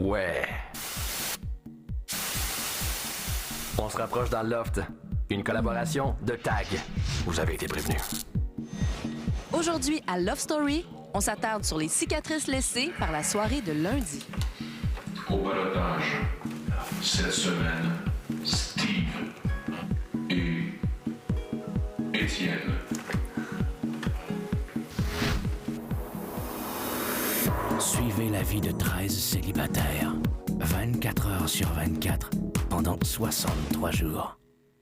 Ouais. On se rapproche dans le loft. Une collaboration de TAG. Vous avez été prévenus. Aujourd'hui, à Love Story, on s'attarde sur les cicatrices laissées par la soirée de lundi. Au balotage, cette semaine, Steve et Étienne. Suivez la vie de 13 célibataires, 24 heures sur 24, pendant 63 jours.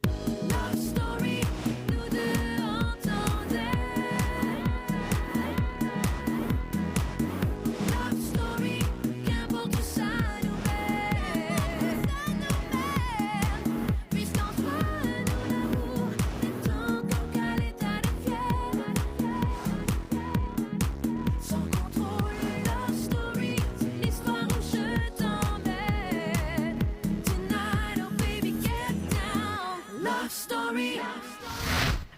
Love story, nous deux entendait. Love story, qu'importe où ça nous mène. Puisqu'entre nous l'amour est encore qu'à l'état de fièvre. Sans contrôle, love story, c'est l'histoire où je t'emmène. Tonight, oh baby, get down. Love story.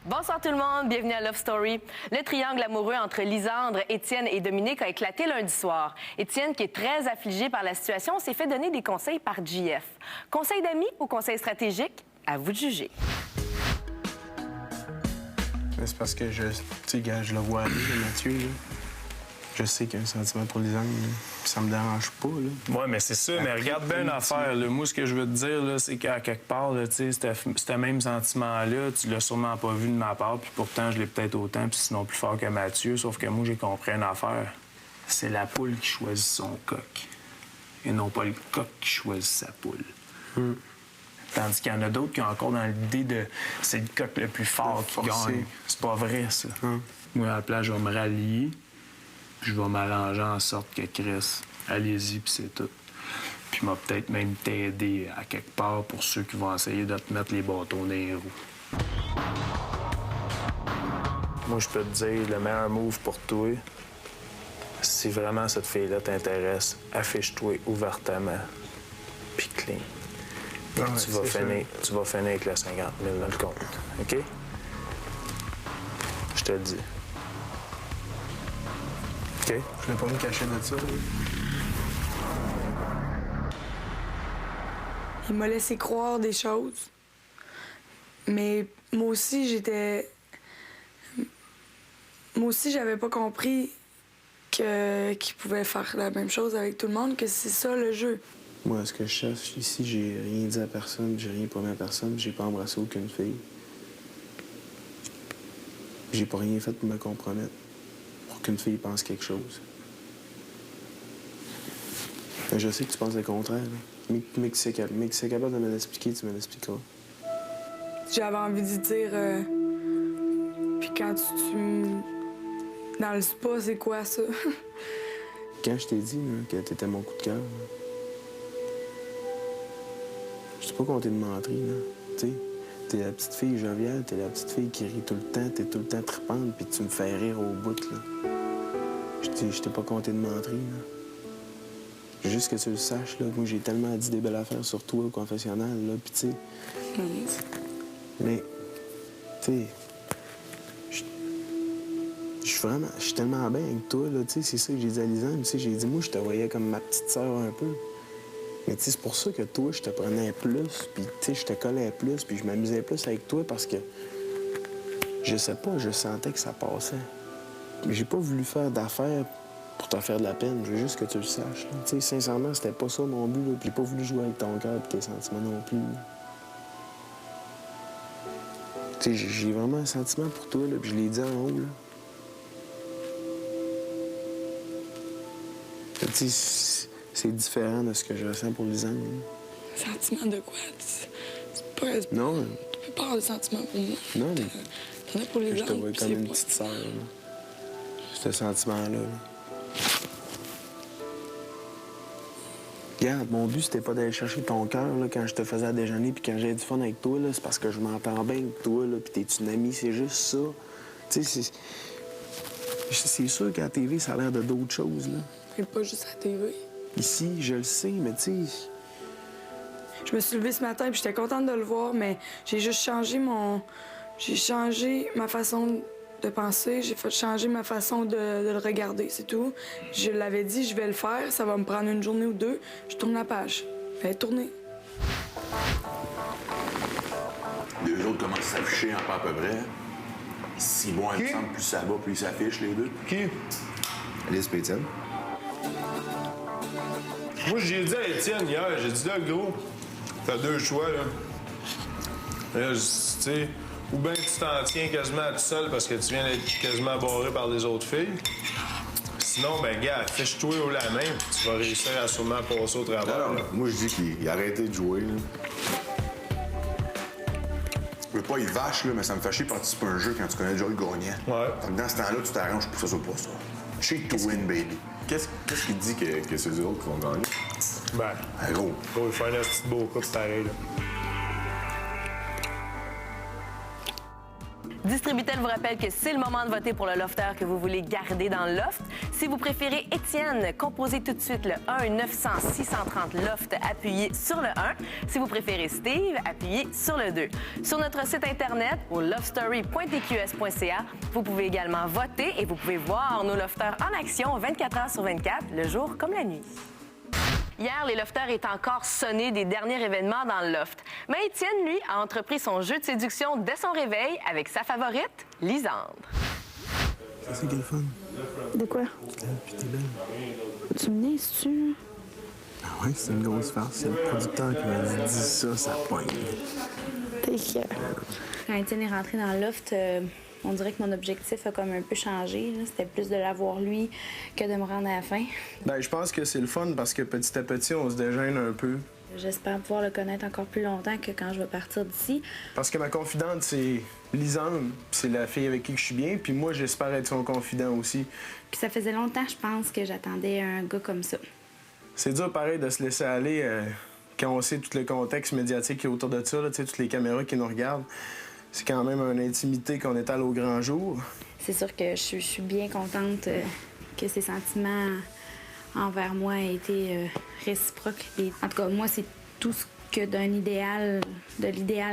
Bonsoir tout le monde, bienvenue à Love Story. Le triangle amoureux entre Lisandre, Étienne et Dominique a éclaté lundi soir. Étienne, qui est très affligé par la situation, s'est fait donner des conseils par JF. Conseils d'amis ou conseils stratégiques? À vous de juger. C'est parce que je le vois aller, Mathieu. Là. Je sais qu'il y a un sentiment pour Lisandre, là. Puis ça me dérange pas. Là. Oui, mais c'est ça. Mais regarde bien une affaire. Là. Moi, ce que je veux te dire, là, c'est qu'à quelque part, là, ce même sentiment-là, tu l'as sûrement pas vu de ma part, puis pourtant, je l'ai peut-être autant, puis sinon plus fort que Mathieu. Sauf que moi, j'ai compris une affaire. C'est la poule qui choisit son coq, et non pas le coq qui choisit sa poule. Tandis qu'il y en a d'autres qui ont encore dans l'idée de c'est le coq le plus fort qui gagne. C'est pas vrai, ça. Moi, à la place, je vais me rallier. Puis je vais m'arranger en sorte que Chris, allez-y, puis c'est tout. Puis m'a peut-être même t'aider à quelque part pour ceux qui vont essayer de te mettre les bâtons dans les roues. Moi, je peux te dire, le meilleur move pour toi, si vraiment cette fille-là t'intéresse, affiche-toi ouvertement, puis clean. Ouais, tu vas finir avec le 50 000 dans le compte, OK? Je te le dis. OK? Je vais pas me cacher de ça. Là. Il m'a laissé croire des choses. Mais moi aussi, j'avais pas compris qu'il pouvait faire la même chose avec tout le monde, que c'est ça le jeu. Moi, ce que je cherche ici, j'ai rien dit à personne, j'ai rien promis à personne, j'ai pas embrassé aucune fille. J'ai pas rien fait pour me compromettre, pour qu'une fille pense quelque chose. Je sais que tu penses le contraire, là. Mais que c'est capable de me l'expliquer, tu me l'expliqueras. J'avais envie de dire... Puis quand tu... Dans le spa, c'est quoi, ça? Quand je t'ai dit là, que t'étais mon coup de cœur, je t'ai pas compté de mentir, là. Tu sais, t'es la petite fille joviale, t'es la petite fille qui rit tout le temps, t'es tout le temps tripante, puis tu me fais rire au bout, là. Je t'ai pas compté de mentir, là. Juste que tu le saches, là, moi, j'ai tellement dit des belles affaires sur toi au confessionnal, là, puis tu sais... Mais, tu sais... Je suis tellement bien avec toi, là, tu sais, c'est ça que j'ai dit à Lisandre, tu sais, j'ai dit, moi, je te voyais comme ma petite sœur un peu. Mais tu sais, c'est pour ça que toi, je te prenais plus, puis tu sais, je te collais plus, puis je m'amusais plus avec toi parce que, je sais pas, je sentais que ça passait. J'ai pas voulu faire d'affaires pour te faire de la peine, je veux juste que tu le saches. Tu sais, sincèrement, c'était pas ça mon but, là, puis j'ai pas voulu jouer avec ton cœur et tes sentiments non plus. Tu sais, j'ai vraiment un sentiment pour toi, là, puis je l'ai dit en haut, là. Tu sais, c'est différent de ce que je ressens pour Lisandre. Sentiment de quoi? C'est pas... Non. Tu peux pas avoir de sentiment pour moi. Non, mais... T'en as pour les je gens. te vois comme une petite sœur, là. Ce sentiment-là, là. Regarde, mon but, c'était pas d'aller chercher ton cœur, là, quand je te faisais à déjeuner puis quand j'avais du fun avec toi, là, c'est parce que je m'entends bien avec toi, là, puis t'es une amie, c'est juste ça. Tu sais, c'est sûr qu'à la TV, ça a l'air de d'autres choses, là. Mais pas juste à la TV. Ici, je le sais, mais tu sais... Je me suis levée ce matin puis j'étais contente de le voir, mais j'ai juste changé mon... J'ai changé ma façon de penser, j'ai fait changer ma façon de le regarder, c'est tout. Je l'avais dit, je vais le faire, ça va me prendre une journée ou deux. Je tourne la page. Fais tourner. Les autres commencent à s'afficher en pas à peu près. 6 mois ensemble, plus ça va, plus ils s'affichent, les deux. Qui? Alice et Étienne. Moi, j'ai dit à Étienne hier, j'ai dit là, gros, t'as deux choix, là. Là, tu sais, ou bien tu t'en tiens quasiment tout seul parce que tu viens d'être quasiment barré par les autres filles. Sinon, ben, gars, fiche-toi au la main, puis tu vas réussir à sûrement passer au travers. Alors, là. moi, je dis qu'il a arrêté de jouer, là. Je veux pas y vache, là, mais ça me fait chier de participer à un jeu quand tu connais déjà le gagnant. Ouais. Donc, dans ce temps-là, tu t'arranges pour que ça soit pas ça. Cheat to win, baby. Qu'est-ce qui dit que c'est eux autres qui vont gagner? Ben, gros. Gros, il faut un petit beau coup, c'est pareil, là. Distributel vous rappelle que c'est le moment de voter pour le lofter que vous voulez garder dans le loft. Si vous préférez Étienne, composez tout de suite le 1-900-630-LOFT, appuyez sur le 1. Si vous préférez Steve, appuyez sur le 2. Sur notre site Internet, au lovestory.tqs.ca, vous pouvez également voter et vous pouvez voir nos lofters en action 24 heures sur 24, le jour comme la nuit. Hier, les lofters étaient encore sonnés des derniers événements dans le loft. Mais Étienne, lui, a entrepris son jeu de séduction dès son réveil avec sa favorite, Lisandre. C'est quel fun. De quoi? Tu te lèves puis t'es belle. Tu me niaises-tu? Ah ouais, c'est une grosse farce. C'est le producteur qui m'a dit ça, ça poigne. T'es fière. Quand Étienne est rentré dans le loft, on dirait que mon objectif a comme un peu changé. C'était plus de l'avoir lui que de me rendre à la fin. Ben, je pense que c'est le fun parce que petit à petit, on se dégêne un peu. J'espère pouvoir le connaître encore plus longtemps que quand je vais partir d'ici. Parce que ma confidente, c'est Lisandre, puis c'est la fille avec qui je suis bien, puis moi, j'espère être son confident aussi. Puis ça faisait longtemps, je pense, que j'attendais un gars comme ça. C'est dur, pareil, de se laisser aller quand on sait tout le contexte médiatique qui est autour de ça, là, toutes les caméras qui nous regardent. C'est quand même une intimité qu'on étale au grand jour. C'est sûr que je suis bien contente que ses sentiments envers moi aient été réciproques. Et, en tout cas, moi, c'est tout ce que de l'idéal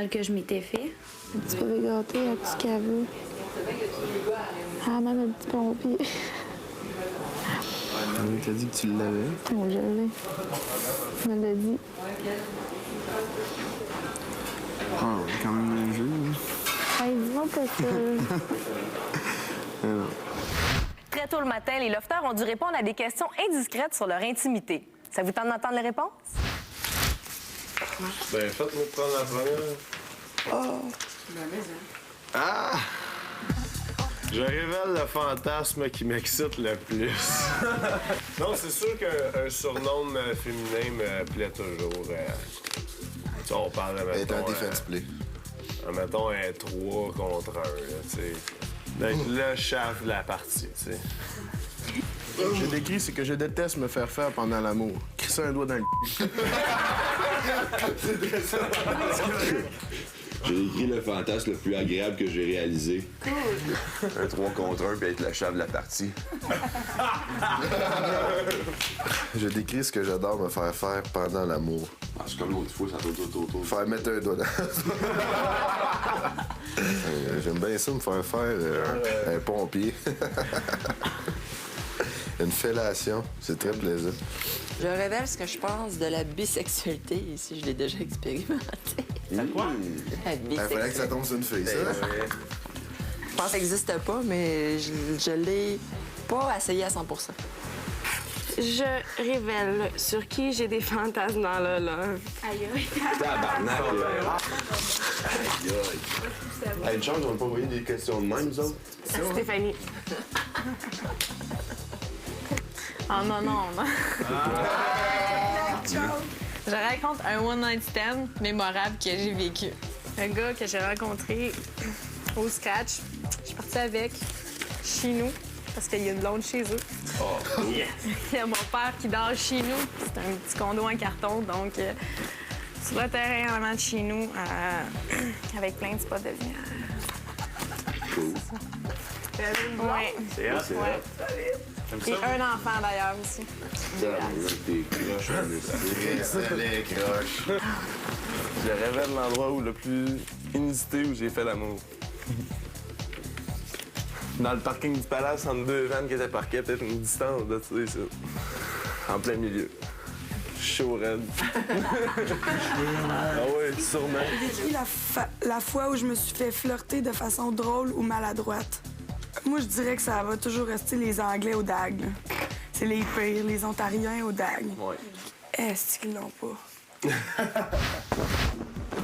que je m'étais fait. Un petit peu gâté, un petit caveau. Ah, même un petit pompier. On t'a dit que tu l'avais. Oh, je l'ai. Il me l'a dit. Ah, on est quand même dans le jeu. Hey, dis-moi pas ça. Très tôt le matin, les lofters ont dû répondre à des questions indiscrètes sur leur intimité. Ça vous tente d'entendre les réponses? Ben, faites-moi prendre la première. Oh! Ah! Je révèle le fantasme qui m'excite le plus. Non, c'est sûr qu'un surnom féminin me plaît toujours. Tu sais, on parle de, mettons... Être un defense play. Mettons un 3 contre 1, là, tu sais. D'être le chef de la partie, tu sais. J'ai décrit ce que je déteste me faire faire pendant l'amour. Crisser un doigt dans le J'ai écrit le fantasme le plus agréable que j'ai réalisé. Cool. Un 3 contre 1 puis être le chef de la partie. Je décris ce que j'adore me faire faire pendant l'amour. Ah, c'est comme l'autre fois, ça tourne. Faire mettre un doigt dans... J'aime bien ça, me faire faire un pompier. Une fellation, c'est très plaisant. Je révèle ce que je pense de la bisexualité, ici je l'ai déjà expérimenté. C'est quoi? La Il fallait que ça tombe sur une fille, ça. Je pense que ça n'existe pas, mais je l'ai pas essayé à 100%. Je révèle sur qui j'ai des fantasmes dans le love. Aïe, aïe. Tabarnak, aïe, aïe. Hey, une chance, on n'a pas envoyé des questions de même, nous autres? Stéphanie. Oh non, non, non. Je raconte un one-night stand mémorable que j'ai vécu. Un gars que j'ai rencontré au Scratch. Je suis partie avec chez nous parce qu'il y a une blonde chez eux. Oh, yes. Il y a mon père qui dort chez nous. C'est un petit condo en carton, donc sur le terrain en avant de chez nous, avec plein de spots de lumière. Cool. Ouais. C'est hot, c'est ouais. Et un enfant d'ailleurs aussi. T'es croche, les croches. Je révèle l'endroit où le plus inusité où j'ai fait l'amour. Dans le parking du Palace, entre deux vannes qui étaient parquées, peut-être une distance de, tu sais, ça. En plein milieu. Chaud raide. Ah ouais, sûrement. J'ai décrit la fois où je me suis fait flirter de façon drôle ou maladroite. Moi, je dirais que ça va toujours rester les Anglais au DAG. là. C'est les pires, les Ontariens au DAG. Ouais. Est-ce qu'ils l'ont pas?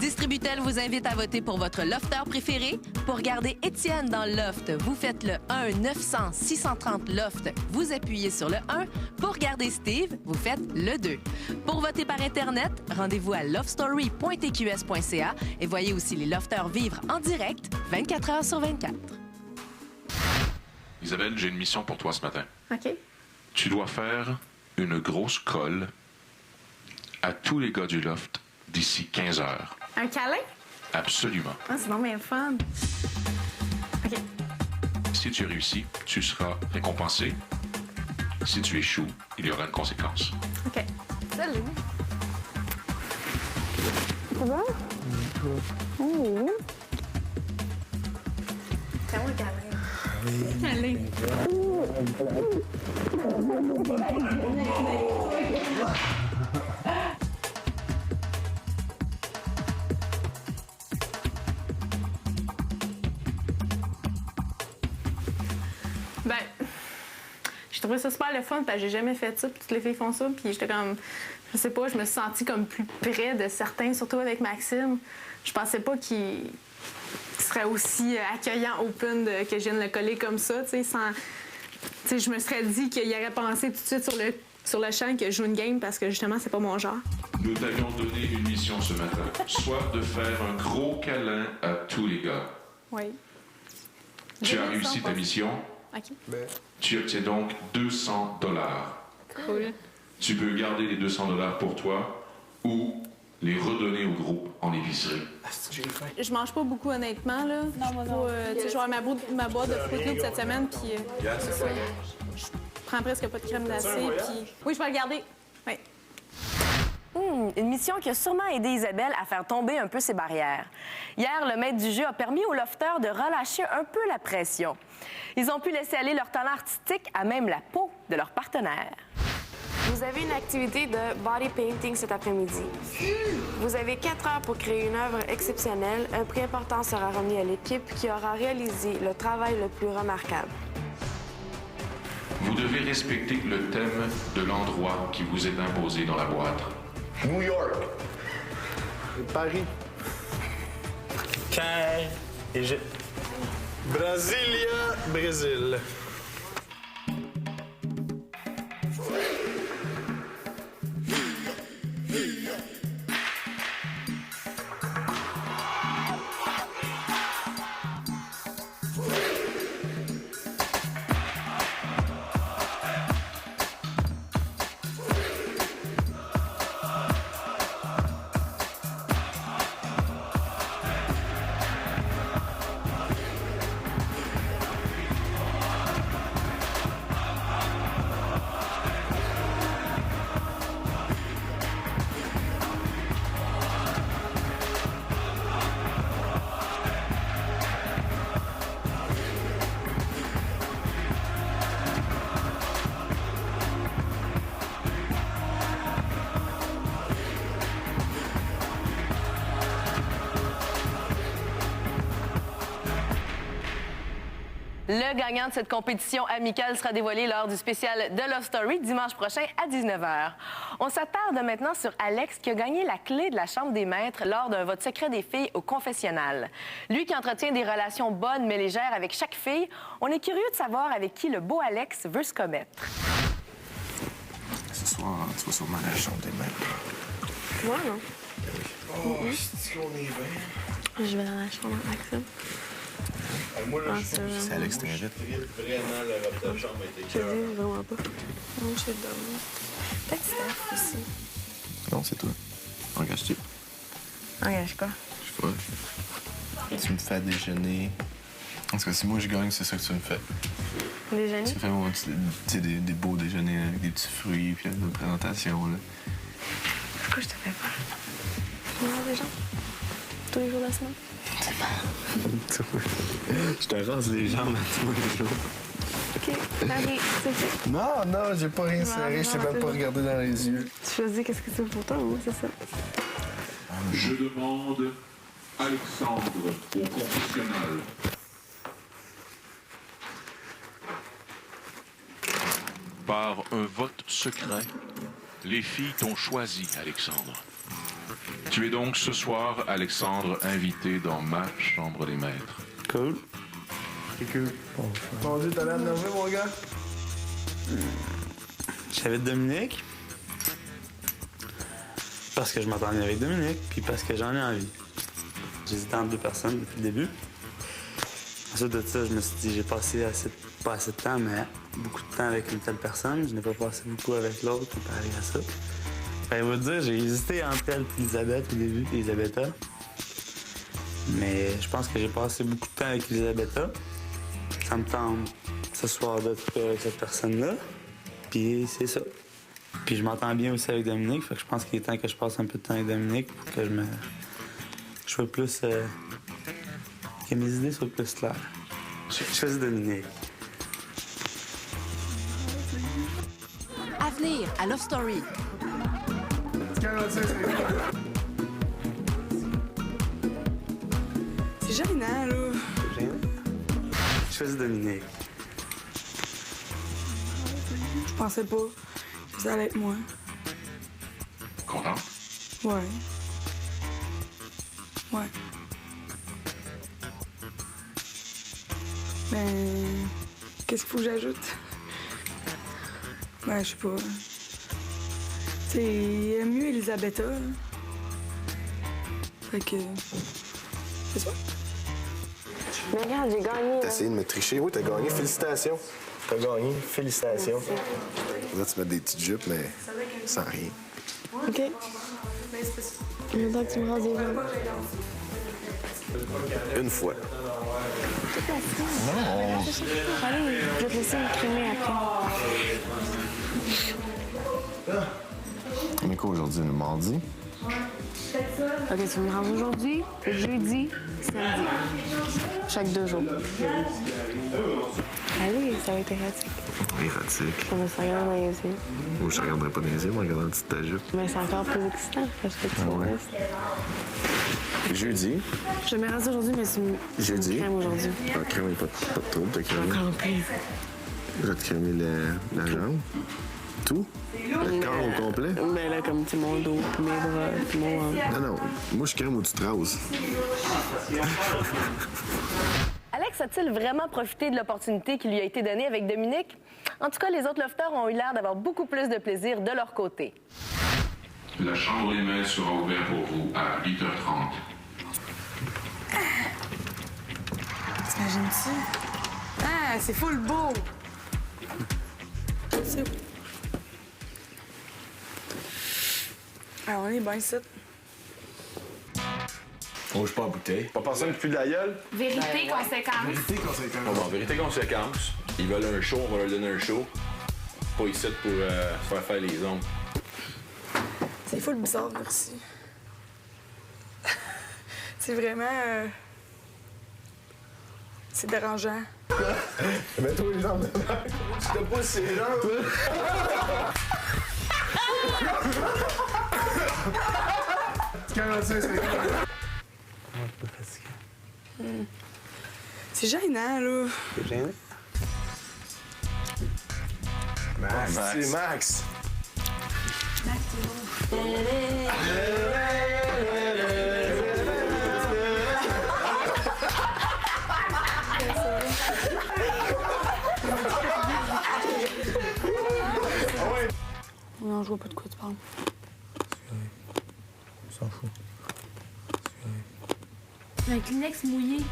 Distributel vous invite à voter pour votre lofter préféré. Pour garder Étienne dans le loft, vous faites le 1-900-630-LOFT. Vous appuyez sur le 1. Pour garder Steve, vous faites le 2. Pour voter par Internet, rendez-vous à lovestory.tqs.ca et voyez aussi les lofters vivre en direct 24 heures sur 24. Isabelle, j'ai une mission pour toi ce matin. OK. Tu dois faire une grosse colle à tous les gars du loft d'ici 15 heures. Un câlin? Absolument. Ah, c'est vraiment fun. OK. Si tu réussis, tu seras récompensé. Si tu échoues, il y aura une conséquence. OK. Salut. Ça va? Oui. Fais-moi un câlin. Câlin. Ben, j'ai trouvé ça super le fun parce que j'ai jamais fait ça, puis toutes les filles font ça, puis j'étais comme, je sais pas, je me suis sentie comme plus près de certains, surtout avec Maxime. Je pensais pas qu'il serait aussi accueillant, open, que je vienne le coller comme ça, tu sais, sans... Tu sais, je me serais dit qu'il aurait pensé tout de suite sur le champ que je joue une game parce que justement, c'est pas mon genre. Nous t'avions donné une mission ce matin, soit de faire un gros câlin à tous les gars. Oui. Tu as réussi ta mission. OK. Tu obtiens donc 200 $. Cool. Tu peux garder les 200 $ pour toi ou les redonner au groupe en épicerie. Je mange pas beaucoup, honnêtement, là. Non, moi non. Tu sais, je vais avoir ma boîte de Fruit Loops cette semaine, puis c'est ça. Je prends presque pas de crème glacée, puis... Oui, je vais le garder. Oui. Une mission qui a sûrement aidé Isabelle à faire tomber un peu ses barrières. Hier, le maître du jeu a permis aux lofters de relâcher un peu la pression. Ils ont pu laisser aller leur talent artistique à même la peau de leur partenaire. Vous avez une activité de body painting cet après-midi. Vous avez 4 heures pour créer une œuvre exceptionnelle. Un prix important sera remis à l'équipe qui aura réalisé le travail le plus remarquable. Vous devez respecter le thème de l'endroit qui vous est imposé dans la boîte. New York. Paris. Caire. Égypte. Brasilia, Brésil. Le gagnant de cette compétition amicale sera dévoilé lors du spécial de Love Story dimanche prochain à 19h. On s'attarde maintenant sur Alex qui a gagné la clé de la chambre des maîtres lors d'un vote secret des filles au confessionnal. Lui qui entretient des relations bonnes mais légères avec chaque fille, on est curieux de savoir avec qui le beau Alex veut se commettre. Ce soir, tu vas sûrement à la chambre des maîtres. Moi, non. Oh, c'est qu'on est bien. Je vais dans la chambre avec Maxime. Moi, là, C'est Alex qui t'invite. Vraiment, la robe de chambre était Je te dis vraiment pas. Non, je suis dormir. Peut-être que c'est aussi. Non, c'est toi. Engage-tu. Engage quoi? Je sais pas. Tu me fais déjeuner. En tout cas, si moi je gagne, c'est ça que tu me fais. Déjeuner? Tu me fais mon des beaux déjeuners avec des petits fruits puis une présentation. Là. Pourquoi je te fais pas? Tu me vois des gens? Tous les jours de la semaine? Je te rase les jambes à tous les jours. OK, allez, c'est fait. Non, j'ai pas rien serré, je t'ai même pas regardé dans les yeux. Tu choisis qu'est-ce que tu veux pour toi, oui, c'est ça. Je demande Alexandre au confessionnal. Par un vote secret, les filles t'ont choisi, Alexandre. Tu es donc ce soir, Alexandre, invité dans ma chambre des maîtres. Cool. C'est cool. Mon Dieu, t'as l'air nerveux, mon gars? J'invite Dominique. Parce que je m'entends bien avec Dominique, puis parce que j'en ai envie. J'hésitais entre deux personnes depuis le début. Ensuite de ça, je me suis dit, j'ai passé pas assez de temps, mais beaucoup de temps avec une telle personne. Je n'ai pas passé beaucoup avec l'autre comparé à ça. Ben, je vais te dire, j'ai hésité entre elle et Elisabeth au début, Elisabetta. Mais je pense que j'ai passé beaucoup de temps avec Elisabetta. Ça me tente ce soir d'être avec cette personne-là. Puis c'est ça. Puis je m'entends bien aussi avec Dominique, fait que je pense qu'il est temps que je passe un peu de temps avec Dominique pour que je sois plus... que mes idées soient plus claires. Je choisis Dominique. À venir à Love Story. C'est gênant, là. Je choisis Dominique. Je pensais pas que ça allait être moi. Content? Ouais. Ouais. Ben, qu'est-ce qu'il faut que j'ajoute? Ben, je sais pas. C'est mieux Elisabetta. Là. Fait que. C'est ça. Mais regarde, j'ai gagné. T'as essayé de me tricher. Oui, t'as gagné. Félicitations. T'as gagné. Félicitations. Là, tu mets des petites jupes, mais sans rien. OK. Maintenant que tu me rases les jambes. Une fois. Non. Allez, je vais te laisser m'écrimer après. On est quoi aujourd'hui, le mardi? OK, tu me rends aujourd'hui, jeudi, samedi. Chaque 2 jours. Allez, ça va être érotique. Érotique. On va se regarder dans les yeux. Moi, je regarderai pas dans les yeux, mais je regarderai une petite jupe. Mais c'est encore plus excitant parce que tu me restes. Jeudi. Je me rase aujourd'hui, mais tu me crèmes aujourd'hui. Ah, crème, il n'y a pas de trouble, t'as crémé. Encore plus. Je vais te crémer la jambe. Tout? Le corps au complet? Mais là, comme tu mon dos, puis mes bras, puis mon ventre. Non, moi, je crème où tu te rases. Alex a-t-il vraiment profité de l'opportunité qui lui a été donnée avec Dominique? En tout cas, les autres lofters ont eu l'air d'avoir beaucoup plus de plaisir de leur côté. La chambre des maîtres sera ouverte pour vous à 8h30. T'imagines-tu? Ah, c'est full beau! C'est... Ah, on est bien ici. On bouge pas la bouteille. Pas passer un coup de la gueule? Vérité, conséquence. Vérité, conséquence. Bon, vérité, conséquence. Ils veulent un show, on va leur donner un show. Pas ici pour se faire les ongles. C'est full bizarre, merci. C'est vraiment... C'est dérangeant. Mets-toi les jambes. Tu te pousses les jambes. C'est gênant, là. C'est gênant? Max. C'est Max. Non, je vois pas de quoi tu parles. On s'en fout. Un Kleenex mouillé. 10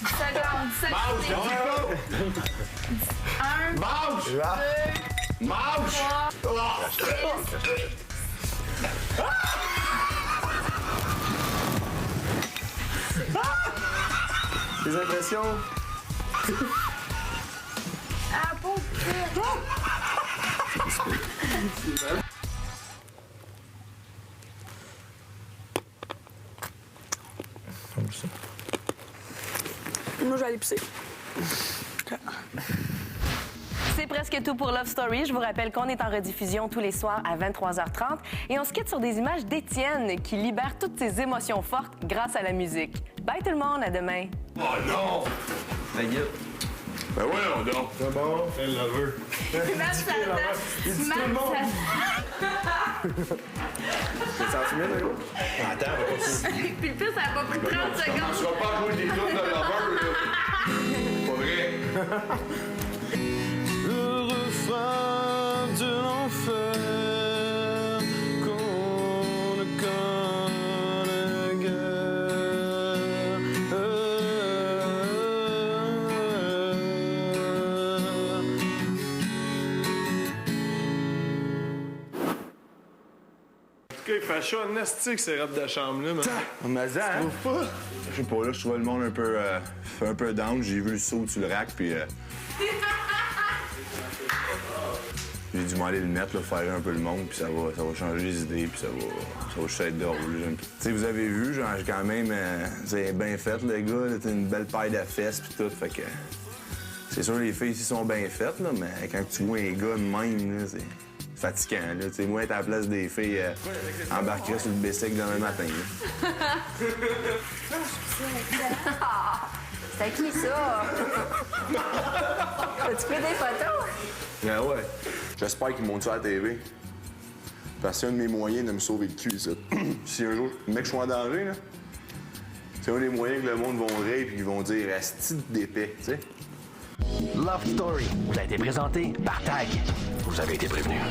secondes, 10 secondes. Un, Mange! 2, Mange! 3, 6. Des impressions? Ah, pauvre petit. Comme ça. Moi, je vais aller pisser. C'est presque tout pour Love Story. Je vous rappelle qu'on est en rediffusion tous les soirs à 23h30 et on se quitte sur des images d'Étienne qui libère toutes ses émotions fortes grâce à la musique. Bye tout le monde, à demain. Oh non! Ta gueule. Ben voyons donc. C'est bon, elle la veut. Même ça Il dit tout le monde. T'as senti bien, là? Attends, on va pas Puis le pire, ça a pas pris 30 Tu secondes. commenceras pas à jouer des tunes de lover, là. Pas vrai. Le refrain de l'enfer qu'on ne connaît guère. En tout cas, il fait chaud en estique, ces robes de chambre-là, man. Mais ça, hein? Tu trouves pas? Je sais pas, là, je trouvais le monde un peu down. J'ai vu le saut sur le rack, puis j'ai dû m'aller le mettre, là, faire un peu le monde, puis ça va changer les idées, puis ça va juste être drôle. Tu sais, vous avez vu, genre, j'ai quand même, c'est bien fait, le gars, t'as une belle paille de fesses, puis tout, fait que c'est sûr, les filles ici sont bien faites, là, mais quand tu vois un gars de même, là, c'est fatigant, là. Tu sais, moi, être à la place des filles, embarquerais sur le bicycle demain matin, là. C'est qui ça? As-tu pris des photos? Ben ouais. J'espère qu'ils montent ça à la TV. Parce que c'est un de mes moyens de me sauver le cul, ça. Si un jour, le mec, je suis en danger, là, c'est un des moyens que le monde vont rire et qu'ils vont dire « Asti d'épais », tu sais. Love Story vous a été présenté par TAG. Vous avez été prévenus.